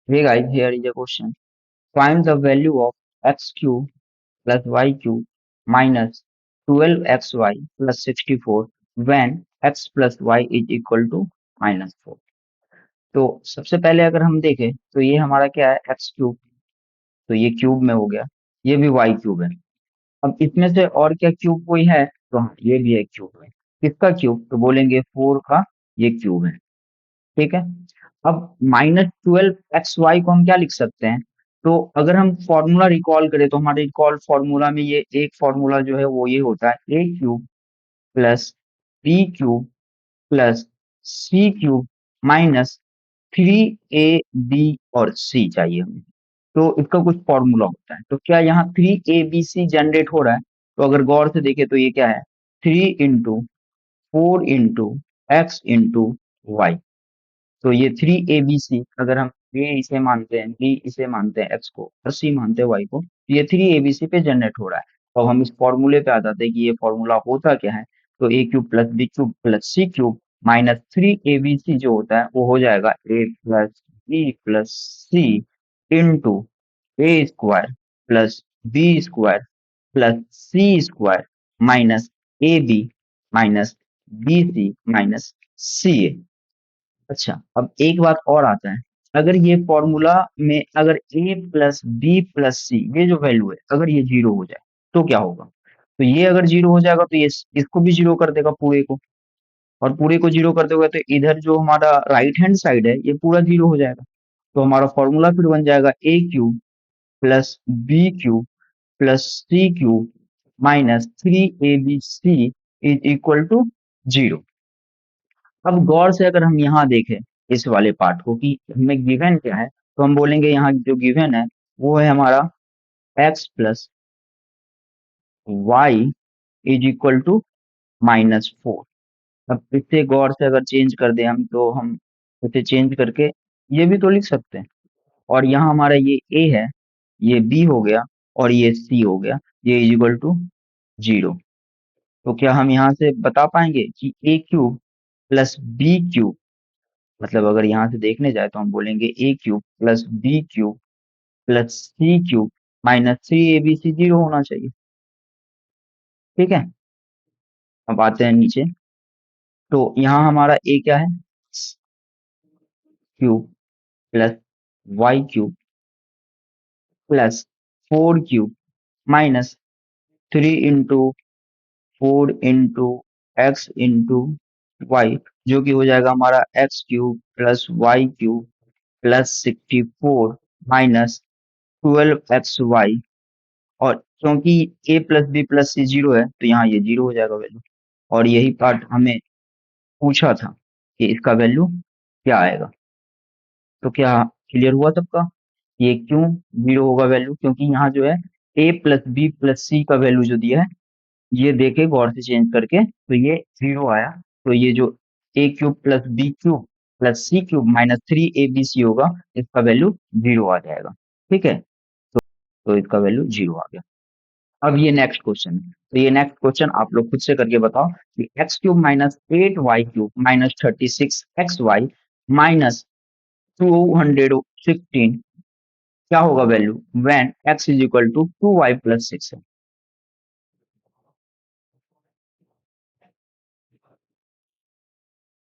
Hey guys, here is a question. Find the value of x cube plus y cube minus 12xy plus 64 when x plus y is equal to -4. तो सबसे पहले अगर हम देखें तो ये हमारा क्या है एक्स क्यूब, तो ये क्यूब में हो गया, ये भी वाई क्यूब है। अब इसमें से और क्या क्यूब कोई है, तो हाँ ये भी है क्यूब है। किसका क्यूब, तो बोलेंगे 4 का ये क्यूब है। ठीक है। अब -12xy को हम क्या लिख सकते हैं, तो अगर हम फॉर्मूला रिकॉल करें तो हमारे रिकॉल फॉर्मूला में ये एक फॉर्मूला जो है वो ये होता है, a cube plus b cube plus c cube minus 3ab और सी चाहिए हमें। तो इसका कुछ फॉर्मूला होता है, तो क्या यहाँ 3abc जनरेट हो रहा है, तो अगर गौर से देखें तो ये क्या है, 3 × 4 × x × y। तो ये 3abc अगर हम ए इसे मानते हैं, बी इसे मानते हैं एक्स को और सी मानते हैं वाई को, तो ये 3abc पे जनरेट हो रहा है। तो अब हम इस फॉर्मूले पे आ जाते हैं कि ये फॉर्मूला होता क्या है, तो a cube plus b cube plus c cube minus 3abc जो होता है वो हो जाएगा a plus b plus c into a square plus b square plus c square minus a b minus b c minus c a. अच्छा, अब एक बात और आता है, अगर ये फॉर्मूला में अगर a प्लस बी प्लस सी ये जो वैल्यू है अगर ये जीरो हो जाए तो क्या होगा, तो ये अगर जीरो हो जाएगा तो ये इसको भी जीरो कर देगा पूरे को, और पूरे को जीरो कर देगा तो इधर जो हमारा राइट हैंड साइड है ये पूरा जीरो हो जाएगा। तो हमारा फॉर्मूला फिर बन जाएगा a cube plus b cube plus c cube minus 3abc is equal to zero. अब गौर से अगर हम यहाँ देखें इस वाले पार्ट को कि हमें गिवन क्या है, तो हम बोलेंगे यहाँ जो गिवन है वो है हमारा x plus y is equal to -4। अब इसे गौर से अगर चेंज कर दे हम, तो हम इसे चेंज करके ये भी तो लिख सकते हैं, और यहाँ हमारा ये a है, ये b हो गया और ये c हो गया, ये इज इक्वल टू जीरो। तो क्या हम यहाँ से बता पाएंगे कि a cube plus b cube, मतलब अगर यहाँ से देखने जाए तो हम बोलेंगे a cube plus b cube plus c cube minus 3abc zero होना चाहिए। ठीक है। अब आते हैं नीचे, तो यहाँ हमारा ए क्या है, cube plus y cube plus 4 cube minus 3 × 4 × x × y, जो कि हो जाएगा हमारा x cube plus y cube plus 64 minus 12xy। और क्योंकि a plus b plus c zero है तो यहाँ ये जीरो हो जाएगा वैल्यू, और यही पार्ट हमें पूछा था कि इसका वैल्यू क्या आएगा। तो क्या क्लियर हुआ सबका, ये क्यों जीरो होगा वैल्यू, क्योंकि यहाँ जो है ए प्लस बी प्लस सी का वैल्यू जो दिया है ये देके गौर से चेंज करके तो ये जीरो आया। तो ये जो a cube plus b cube plus c cube minus 3abc होगा, इसका वैल्यू जीरो आ जाएगा। ठीक है। तो इसका वैल्यू जीरो आ गया। अब ये नेक्स्ट क्वेश्चन है, तो ये नेक्स्ट क्वेश्चन आप लोग खुद से करके बताओ कि x cube minus 8y³ minus 36xy minus 216 क्या होगा value when x is equal to 2y plus 6 है।